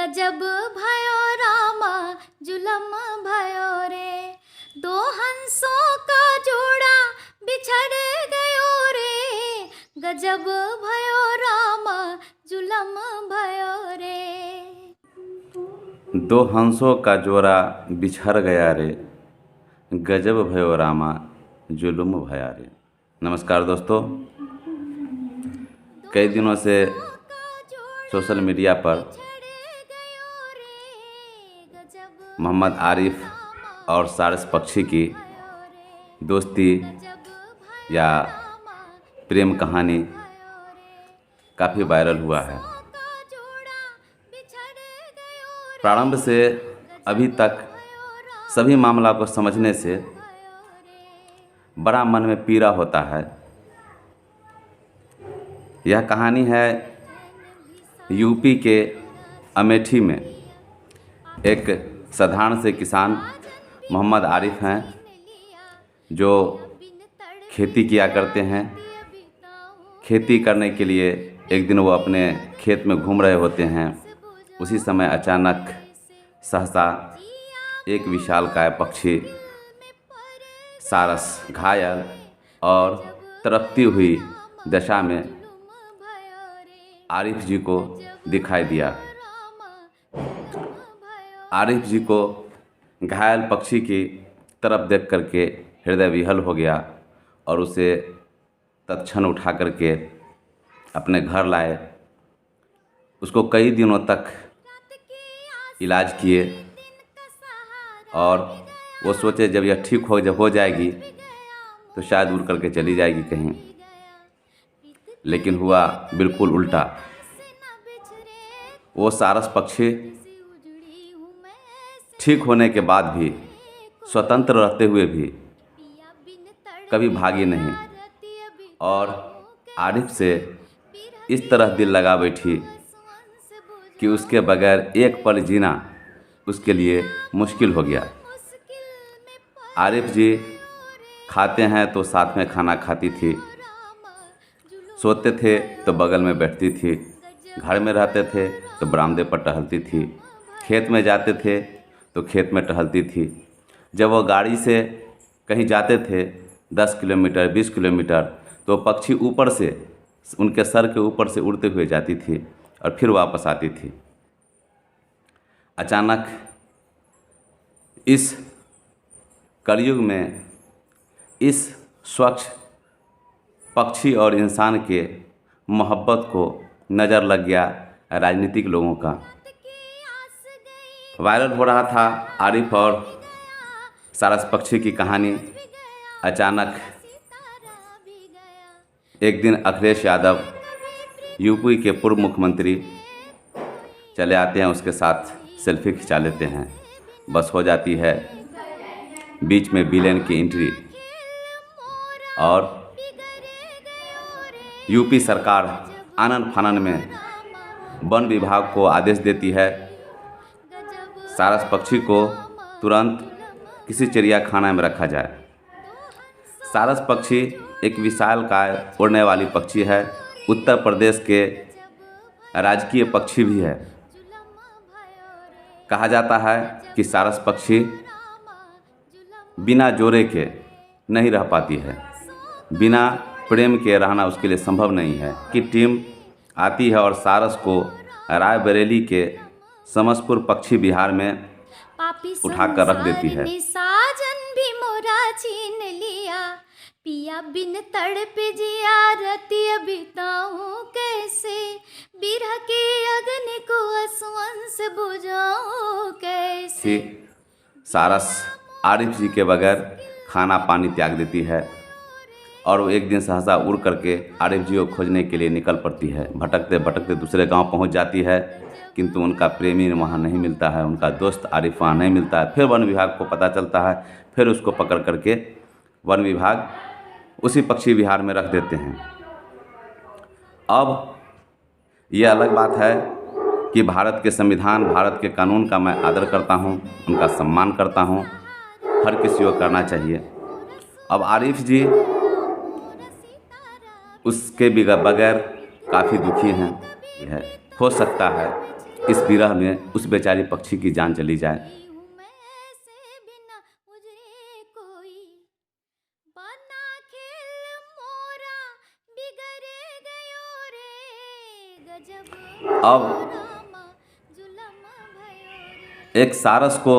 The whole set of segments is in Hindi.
गजब भयो रामा जुलम भयो रे, दो हंसों का जोड़ा बिछड़ गयो रे, गजब भयो रामा जुलम भयो रे। दो हंसों का जोड़ा बिछड़ गया रे, गजब भयो रामा जुलुम भया रे। नमस्कार दोस्तों, कई दिनों से सोशल मीडिया पर मोहम्मद आरिफ और सारस पक्षी की दोस्ती या प्रेम कहानी काफ़ी वायरल हुआ है। प्रारंभ से अभी तक सभी मामला को समझने से बड़ा मन में पीड़ा होता है। यह कहानी है यूपी के अमेठी में एक साधारण से किसान मोहम्मद आरिफ हैं, जो खेती किया करते हैं। खेती करने के लिए एक दिन वो अपने खेत में घूम रहे होते हैं। उसी समय अचानक सहसा एक विशालकाय पक्षी सारस घायल और तड़पती हुई दशा में आरिफ जी को दिखाई दिया। आरिफ जी को घायल पक्षी की तरफ देख करके हृदय विहल हो गया और उसे तत्क्षण उठा करके अपने घर लाए। उसको कई दिनों तक इलाज किए और वो सोचे जब यह ठीक हो जाएगी तो शायद उड़ करके चली जाएगी कहीं, लेकिन हुआ बिल्कुल उल्टा। वो सारस पक्षी ठीक होने के बाद भी, स्वतंत्र रहते हुए भी कभी भागी नहीं और आरिफ से इस तरह दिल लगा बैठी कि उसके बगैर एक पल जीना उसके लिए मुश्किल हो गया। आरिफ जी खाते हैं तो साथ में खाना खाती थी, सोते थे तो बगल में बैठती थी, घर में रहते थे तो बरामदे पर टहलती थी, खेत में जाते थे तो खेत में टहलती थी। जब वो गाड़ी से कहीं जाते थे 10 किलोमीटर 20 किलोमीटर तो पक्षी ऊपर से, उनके सर के ऊपर से उड़ते हुए जाती थी और फिर वापस आती थी। अचानक इस कलयुग में इस स्वच्छ पक्षी और इंसान के मोहब्बत को नज़र लग गया राजनीतिक लोगों का। वायरल हो रहा था आरिफ और सारस पक्षी की कहानी। अचानक एक दिन अखिलेश यादव, यूपी के पूर्व मुख्यमंत्री, चले आते हैं, उसके साथ सेल्फी खिंचा लेते हैं। बस हो जाती है बीच में विलेन की एंट्री और यूपी सरकार आनन फानन में वन विभाग को आदेश देती है सारस पक्षी को तुरंत किसी चिड़ियाखाना में रखा जाए। सारस पक्षी एक विशालकाय उड़ने वाली पक्षी है, उत्तर प्रदेश के राजकीय पक्षी भी है। कहा जाता है कि सारस पक्षी बिना जोड़े के नहीं रह पाती है, बिना प्रेम के रहना उसके लिए संभव नहीं है। कि टीम आती है और सारस को रायबरेली के समसपुर पक्षी विहार में उठाकर रख देती है। साजन भी मोरा छीन लिया, पिया बिन तड़प जिया, रतिया बिताऊं कैसे, बिरह के अग्नि को आंसुओं से बुझाऊं कैसे। सारस आरिफ जी के बगैर खाना पानी त्याग देती है और वो एक दिन सहसा उड़ करके आरिफ जी को खोजने के लिए निकल पड़ती है। भटकते भटकते दूसरे गांव पहुंच जाती है, किंतु उनका प्रेमी वहां नहीं मिलता है, उनका दोस्त आरिफ वहाँ नहीं मिलता है। फिर वन विभाग को पता चलता है, फिर उसको पकड़ करके वन विभाग उसी पक्षी विहार में रख देते हैं। अब यह अलग बात है कि भारत के संविधान, भारत के कानून का मैं आदर करता हूं, उनका सम्मान करता हूं, हर किसी को करना चाहिए। अब आरिफ जी उसके बगैर काफ़ी दुखी हैं। यह हो सकता है इस विरह में उस बेचारी पक्षी की जान चली जाए। हूँ मैं से बिना उजरे कोई बना खेल मोरा बिगड़े गयो रे गजब अब रामा जुलम भयो रे एक सारस को,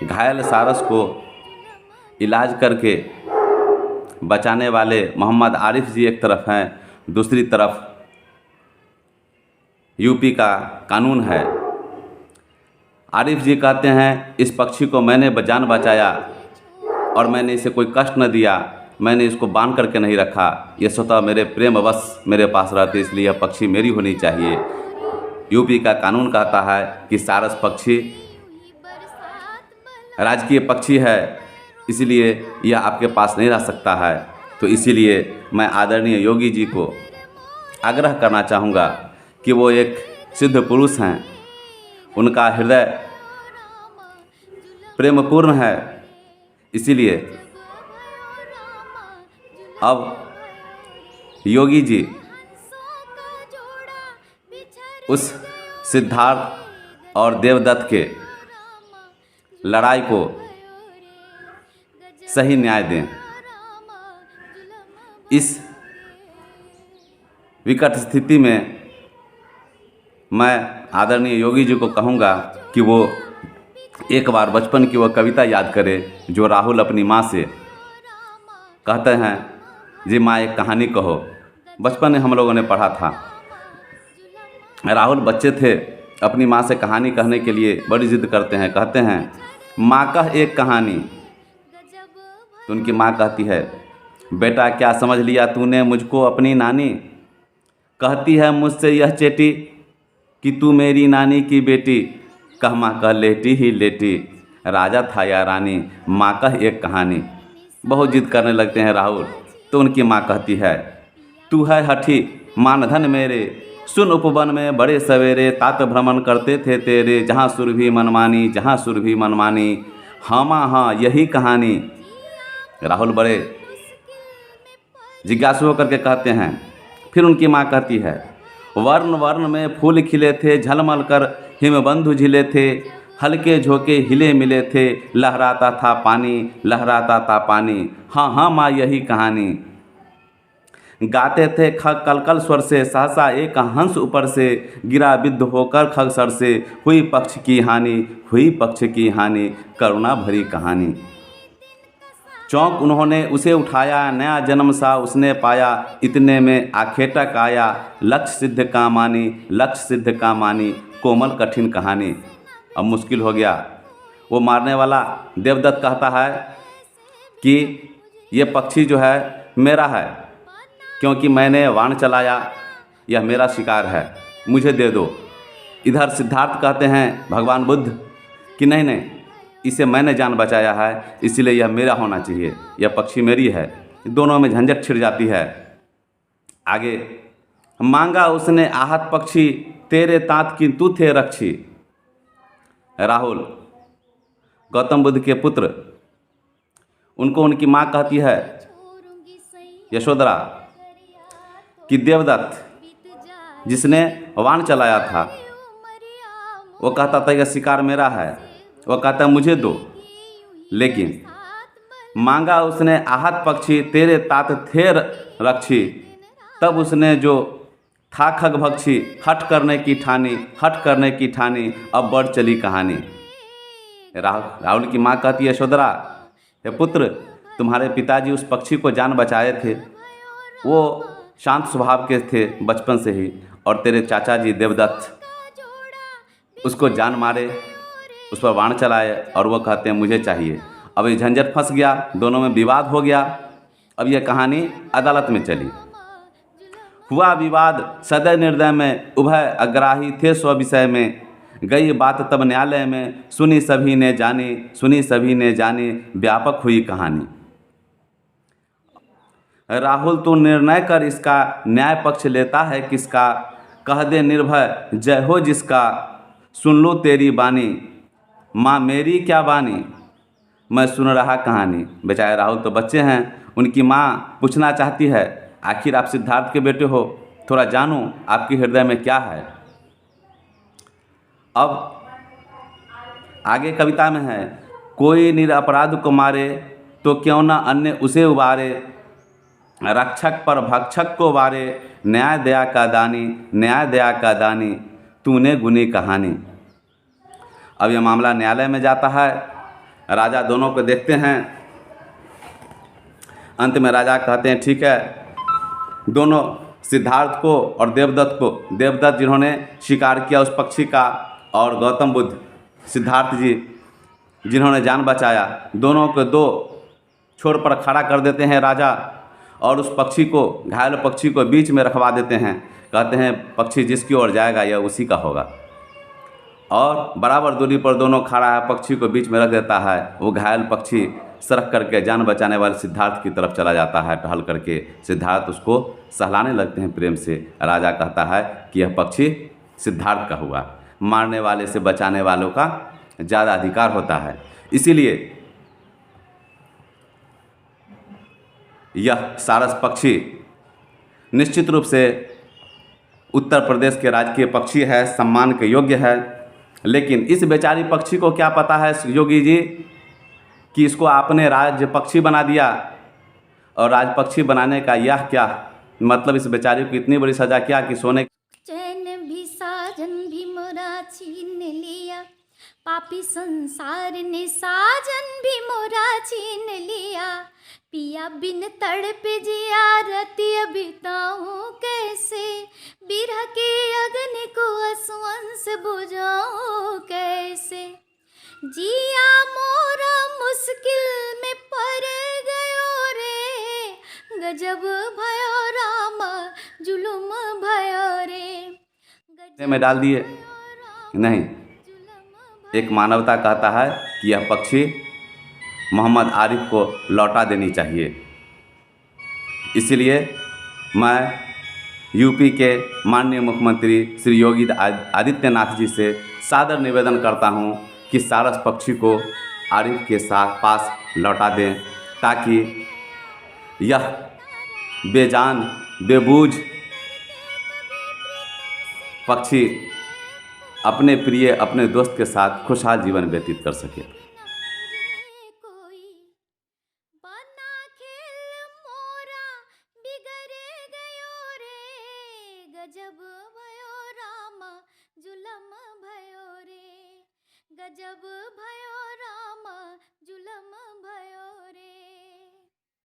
घायल सारस को इलाज करके बचाने वाले मोहम्मद आरिफ जी एक तरफ हैं, दूसरी तरफ यूपी का कानून है। आरिफ जी कहते हैं इस पक्षी को मैंने जान बचाया और मैंने इसे कोई कष्ट न दिया, मैंने इसको बांध करके नहीं रखा, ये स्वतः मेरे प्रेमवश मेरे पास रहते, इसलिए यह पक्षी मेरी होनी चाहिए। यूपी का कानून कहता है कि सारस पक्षी राजकीय पक्षी है, इसलिए यह आपके पास नहीं रह सकता है। तो इसीलिए मैं आदरणीय योगी जी को आग्रह करना चाहूँगा कि वो एक सिद्ध पुरुष हैं, उनका हृदय प्रेमपूर्ण है, इसीलिए अब योगी जी उस सिद्धार्थ और देवदत्त के लड़ाई को सही न्याय दें। इस विकट स्थिति में मैं आदरणीय योगी जी को कहूँगा कि वो एक बार बचपन की वह कविता याद करे जो राहुल अपनी माँ से कहते हैं, जी माँ एक कहानी कहो। बचपन में हम लोगों ने पढ़ा था। राहुल बच्चे थे, अपनी माँ से कहानी कहने के लिए बड़ी जिद करते हैं, कहते हैं माँ कह एक कहानी। तो उनकी माँ कहती है, बेटा क्या समझ लिया तूने मुझको अपनी नानी, कहती है मुझसे यह चेटी कि तू मेरी नानी की बेटी, कह माँ कह लेटी ही लेटी, राजा था या रानी, माँ कह एक कहानी। बहुत जिद करने लगते हैं राहुल। तो उनकी माँ कहती है, तू है हठी मानधन मेरे, सुन उपवन में बड़े सवेरे, तात भ्रमण करते थे तेरे, जहाँ सुरभि मनमानी, जहाँ सुरभि मनमानी, हाँ माँ हाँ यही कहानी। राहुल बड़े जिज्ञासु होकर के कहते हैं। फिर उनकी माँ कहती है, वर्ण वर्ण में फूल खिले थे, झलमल कर हिमबंधु झिले थे, हल्के झोंके हिले मिले थे, लहराता था पानी, लहराता था पानी, हाँ हाँ माँ यही कहानी। गाते थे खग कलकल स्वर से, सहसा एक हंस ऊपर से, गिरा बिद्ध होकर खग सर से, हुई पक्ष की हानि, हुई पक्ष की हानि, करुणा भरी कहानी। चौंक उन्होंने उसे उठाया, नया जन्म सा उसने पाया, इतने में आखेटक आया, लक्ष्य सिद्ध का मानी, लक्ष्य सिद्ध का मानी, कोमल कठिन कहानी। अब मुश्किल हो गया। वो मारने वाला देवदत्त कहता है कि ये पक्षी जो है मेरा है, क्योंकि मैंने वाण चलाया, यह मेरा शिकार है, मुझे दे दो। इधर सिद्धार्थ कहते हैं भगवान बुद्ध कि नहीं नहीं, इसे मैंने जान बचाया है, इसलिए यह मेरा होना चाहिए, यह पक्षी मेरी है। दोनों में झंझट छिड़ जाती है। आगे, मांगा उसने आहत पक्षी, तेरे तात की तू थे रक्षी। राहुल गौतम बुद्ध के पुत्र, उनको उनकी माँ कहती है यशोधरा कि देवदत्त जिसने वाण चलाया था, वो कहता था यह शिकार मेरा है, वो कहता मुझे दो। लेकिन मांगा उसने आहत पक्षी, तेरे तात थे रक्षी, तब उसने जो था खग भक्षी, हट करने की ठानी, हट करने की ठानी, अब बढ़ चली कहानी। राहुल की माँ कहती है यशोधरा, हे पुत्र, तुम्हारे पिताजी उस पक्षी को जान बचाए थे, वो शांत स्वभाव के थे बचपन से ही, और तेरे चाचा जी देवदत्त उसको जान मारे, उस पर वाण चलाए, और वो कहते हैं मुझे चाहिए। अब ये झंझट फंस गया, दोनों में विवाद हो गया। अब यह कहानी अदालत में चली। हुआ विवाद सदय निर्दय में, उभय अग्राही थे स्व विषय में, गई बात तब न्यायालय में, सुनी सभी ने जानी, सुनी सभी ने जानी, व्यापक हुई कहानी। राहुल तू निर्णय कर इसका, न्याय पक्ष लेता है किसका, कह दे निर्भय जय हो जिसका, सुन लो तेरी बानी, माँ मेरी क्या बानी, मैं सुन रहा कहानी। बेचारे राहुल तो बच्चे हैं। उनकी माँ पूछना चाहती है, आखिर आप सिद्धार्थ के बेटे हो, थोड़ा जानो आपके हृदय में क्या है। अब आगे कविता में है, कोई निरपराध को मारे तो क्यों ना अन्य उसे उबारे, रक्षक पर भक्षक को वारे, न्याय दया का दानी, न्याय दया का दानी, तूने गुनी कहानी। अब यह मामला न्यायालय में जाता है, राजा दोनों को देखते हैं। अंत में राजा कहते हैं ठीक है, दोनों सिद्धार्थ को और देवदत्त को, देवदत्त जिन्होंने शिकार किया उस पक्षी का, और गौतम बुद्ध सिद्धार्थ जी जिन्होंने जान बचाया, दोनों को दो छोर पर खड़ा कर देते हैं राजा, और उस पक्षी को, घायल पक्षी को बीच में रखवा देते हैं। कहते हैं पक्षी जिसकी ओर जाएगा यह उसी का होगा, और बराबर दूरी पर दोनों खड़ा है, पक्षी को बीच में रख देता है। वो घायल पक्षी सरक करके जान बचाने वाले सिद्धार्थ की तरफ चला जाता है। टहल करके सिद्धार्थ उसको सहलाने लगते हैं प्रेम से। राजा कहता है कि यह पक्षी सिद्धार्थ का हुआ, मारने वाले से बचाने वालों का ज़्यादा अधिकार होता है। इसीलिए यह सारस पक्षी निश्चित रूप से उत्तर प्रदेश के राजकीय पक्षी है, सम्मान के योग्य है। लेकिन इस बेचारी पक्षी को क्या पता है योगी जी कि इसको आपने राज पक्षी बना दिया, और राज पक्षी बनाने का यह क्या मतलब, इस बेचारी को इतनी बड़ी सज़ा क्या कि सोने चैन भी साजन भी मोरा छीन लिया, पापी संसार ने साजन भी मोरा छीन लिया, पिया बिन तड़प जिया रतिया बिताऊं कैसे, बिरह के अग्नि को असुअंस बुझाऊं कैसे, जिया मोरा मुश्किल में पड़ गयो रे, गजब भयो रामा जुलुम भयो रे, में डाल दिए। नहीं, एक मानवता कहता है कि यह पक्षी मोहम्मद आरिफ को लौटा देनी चाहिए। इसलिए मैं यूपी के माननीय मुख्यमंत्री श्री योगी आदित्यनाथ जी से सादर निवेदन करता हूं कि सारस पक्षी को आरिफ के पास लौटा दें, ताकि यह बेजान बेबूझ पक्षी अपने प्रिय, अपने दोस्त के साथ खुशहाल जीवन व्यतीत कर सके। बना खेल मोरा बिगड़ गयो रे, गजब भयो रामा जुलम भयो रे, गजब भयो